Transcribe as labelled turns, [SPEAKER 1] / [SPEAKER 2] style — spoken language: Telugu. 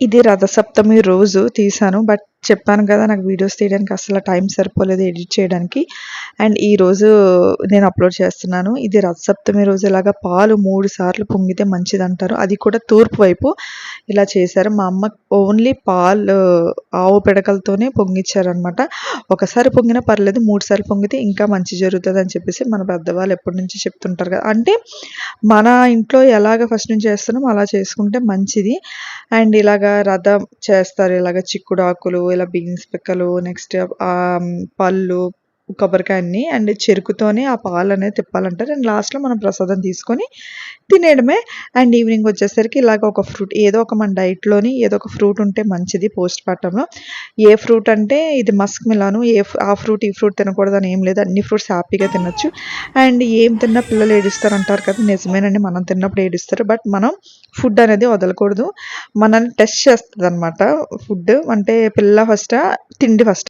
[SPEAKER 1] ఇది రథసప్తమి రోజు తీశాను. బట్ చెప్పాను కదా, నాకు వీడియోస్ తీయడానికి అస్సలు టైం సరిపోలేదు ఎడిట్ చేయడానికి. అండ్ ఈరోజు నేను అప్లోడ్ చేస్తున్నాను. ఇది రథసప్తమి రోజు ఇలాగ పాలు 3 సార్లు పొంగితే మంచిదంటారు. అది కూడా తూర్పు వైపు ఇలా చేశారు. మా అమ్మ ఓన్లీ పాలు ఆవు పిడకలతోనే పొంగిచ్చారనమాట. ఒకసారి పొంగినా పర్లేదు, 3 సార్లు పొంగితే ఇంకా మంచి జరుగుతుందని చెప్పేసి మన పెద్దవాళ్ళు ఎప్పటి నుంచి చెప్తుంటారు కదా. అంటే మన ఇంట్లో ఎలాగ ఫస్ట్ నుంచి చేస్తున్నామో అలా చేసుకుంటే మంచిది. అండ్ ఇలాగ రథం చేస్తారు. ఇలాగ చిక్కుడాకులు, ఇలా బీన్స్ పిక్కలు, నెక్స్ట్ పళ్ళు, కొబ్బరికాయ అన్నీ అండ్ చెరుకుతోనే ఆ పాలనేది తిప్పాలంటారు. అండ్ లాస్ట్‌లో మనం ప్రసాదం తీసుకొని తినేయడమే. అండ్ ఈవినింగ్ వచ్చేసరికి ఇలాగ ఒక ఫ్రూట్, ఏదో ఒక మన డైట్‌లోని ఏదో ఒక ఫ్రూట్ ఉంటే మంచిది పోస్ట్ పార్టమ్‌లో. ఏ ఫ్రూట్ అంటే ఇది మస్క్ మిలాను. ఆ ఫ్రూట్, ఈ ఫ్రూట్ తినకూడదని ఏం లేదు. అన్ని ఫ్రూట్స్ హ్యాపీగా తినొచ్చు. అండ్ ఏం తిన్నా పిల్లలు ఏడుస్తారంటారు కదా! నిజమేనండి. మనం తిన్నప్పుడు ఏడుస్తారు. బట్ మనం ఫుడ్ అనేది వదలకూడదు. మనల్ని టెస్ట్ చేస్తదనమాట ఫుడ్. అంటే పిల్ల ఫస్టా? తిండి ఫస్టా?